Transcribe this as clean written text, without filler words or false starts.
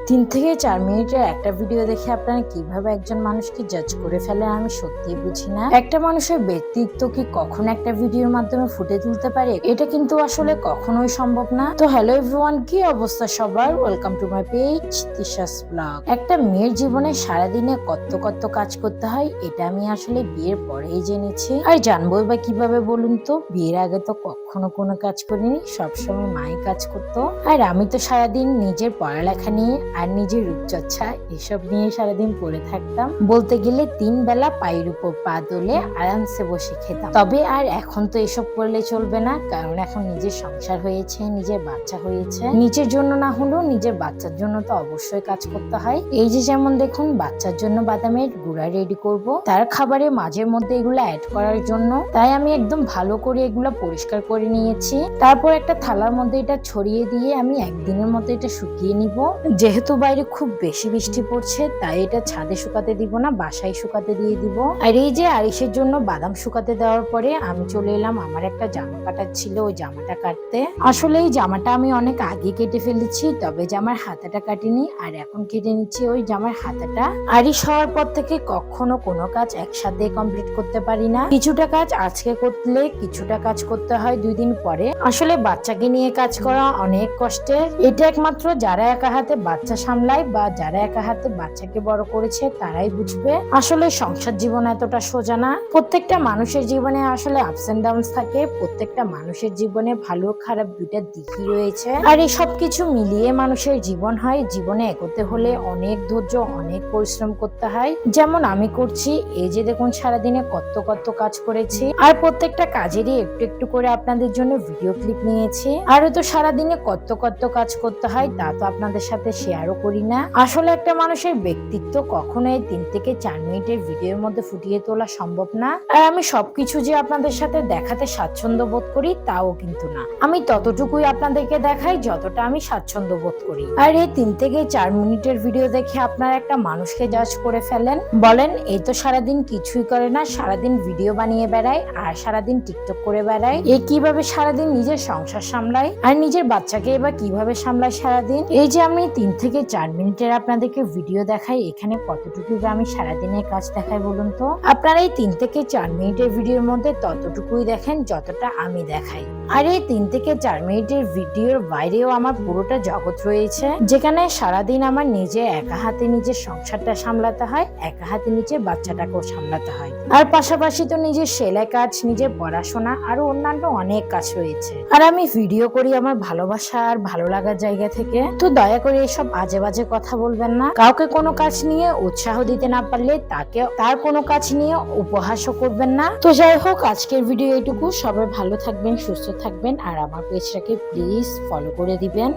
3 থেকে 4 মিনিটের একটা ভিডিও দেখে আপনারা কিভাবে একজন মানুষকে জাজ করে ফেলেন আমি সত্যিই বুঝি না। একটা মানুষের ব্যক্তিত্ব কি কখনো একটা ভিডিওর মাধ্যমে ফুটে তুলতে পারে? এটা কিন্তু আসলে কখনোই সম্ভব না। তো হ্যালো এভরিওয়ান, কি অবস্থা সবার? Welcome to my page Tisha's blog. একটা মেয়ের জীবনে সারাদিনে কত কাজ করতে হয় এটা আমি আসলে বিয়ের পরেই জেনেছি। আর জানবোই বা কিভাবে বলুন তো? বিয়ের আগে তো কখনো কোনো কাজ করিনি, সবসময় মাই কাজ করতো। আর আমি তো সারাদিন নিজের পড়ালেখা নিয়ে আর নিজের রূপচর্চা এসব নিয়ে সারাদিন পড়ে থাকতাম। বলতে গেলে 3 বেলা পায়ের উপর পা তুলে আরামসে বসে খেতাম। তবে আর এখন তো এসব করলে চলবে না, কারণ এখন নিজের সংসার হয়েছে, নিজের বাচ্চা হয়েছে। নিজের জন্য না হলেও নিজের বাচ্চার জন্য তো অবশ্যই কাজ করতে হয়। এই যে যেমন দেখুন, বাচ্চার জন্য বাদামের গুঁড়া রেডি করব, তার খাবারে মাঝের মধ্যে এগুলো অ্যাড করার জন্য। তাই আমি একদম ভালো করে এগুলো পরিষ্কার করে নিয়েছি। তারপর একটা থালার মধ্যে এটা ছড়িয়ে দিয়ে আমি একদিনের মতো এটা শুকিয়ে নিব। যেহেতু বাইরে খুব বেশি বৃষ্টি পড়ছে, তাই এটা ছাদে শুকাতে দিব না, বাসায় শুকাতে দিয়ে দিব। আর এই যে আরিশের জন্য বাদাম শুকাতে দেওয়ার পরে আমি চলে এলাম, আমার একটা জামা কাটার ছিল, ওই জামাটা কাটতে। আসলে এই জামাটা আমি অনেক আগে কেটে ফেলেছি, তবে জামার হাতাটা কাটিনি, আর এখন কেটে নিচ্ছি ওই জামার হাতাটা। আরিশ হওয়ার পর থেকে কখনো কোনো কাজ একসাথে কমপ্লিট করতে পারি না। কিছুটা কাজ আজকে করলে কিছুটা কাজ করতে হয় 2 দিন পরে। আসলে বাচ্চাকে নিয়ে কাজ করা অনেক কষ্টের। এটা একমাত্র যারা একা হাতে বাচ্চা সামলায় বা যারা একা হাতে বাচ্চাকে বড় করেছে তারাই বুঝবে। আসলে সংসার জীবন এতটা সোজা না। প্রত্যেকটা মানুষের জীবনে আসলে আপস এন্ড ডাউনস থাকে। প্রত্যেকটা মানুষের জীবনে ভালো খারাপ দুইটা দিকই রয়েছে। আর এই সব কিছু মিলিয়ে মানুষের জীবন হয়। জীবনে এগোতে হলে অনেক ধৈর্য, অনেক পরিশ্রম করতে হয়। যেমন আমি করছি, এই যে দেখুন সারাদিনে কত কাজ করেছি, আর প্রত্যেকটা কাজেরই একটু একটু করে আপনাদের জন্য ভিডিও ক্লিপ নিয়েছি। আরো তো সারাদিনে কত কাজ করতে হয়, তা তো আপনাদের সাথে শেয়ারও করি না। আসলে একটা মানুষের ব্যক্তিত্ব কখনোই 3 থেকে 4 মিনিটের ভিডিওর মধ্যে ফুটিয়ে তোলা সম্ভব না। আর আমি সবকিছু যে আপনাদের সাথে দেখাতে স্বাচ্ছন্দ্য বোধ করি তাও কিন্তু না। আমি ততটুকুই আপনাদেরকে দেখাই যতটা আমি স্বাচ্ছন্দ্য বোধ করি। আর এই 3 থেকে 4 মিনিটের ভিডিও দেখে আপনারা একটা মানুষকে জাজ করে ফেলেন, বলেন এই তো সারাদিন কিছুই করে না, সারাদিন ভিডিও বানিয়ে বেড়ায় আর সারাদিন টিকটক করে বেড়ায়। এ কিভাবে সারাদিন নিজের সংসার সামলায় আর নিজের বাচ্চাকে এবার কিভাবে সামলায় সারাদিন। এই যে আমি 3 থেকে 4 মিনিটের আপনাদেরকে ভিডিও দেখাই, এখানে কতটুকু আমি সারাদিনের কাজ দেখাই বলুন তো? আপনারা এই 3 থেকে 4 মিনিটের ভিডিওর মধ্যে ততটুকুই দেখেন যতটা আমি দেখাই। আর এই 3 থেকে 4 মিনিটের ভিডিওর বাইরেও আমার পুরোটা জগৎ রয়েছে, যেখানে সারাদিন আমার নিজে একা হাতে নিজের সংসারটা সামলাতে হয়, একা হাতে নিজের বাচ্চাটাকেও সামলাতে হয়। আর পাশাপাশি তো নিজের সেলাই কাজ, নিজের পড়াশোনা আরো অন্যান্য অনেক কাজ রয়েছে। আর আমি ভিডিও করি আমার ভালোবাসা আর ভালো লাগার জায়গা থেকে। তো দয়া করে এসব আজে বাজে কথা বলবেন না। কাউকে কোনো কাজ নিয়ে উৎসাহ দিতে না পারলে তাকে তার কোনো কাজ নিয়ে উপহাসও করবেন না। তো যাই হোক, আজকের ভিডিও এইটুকু। সবাই ভালো থাকবেন, সুস্থ থাকবেন, আর আমার পেজটাকে প্লিজ ফলো করে দিবেন।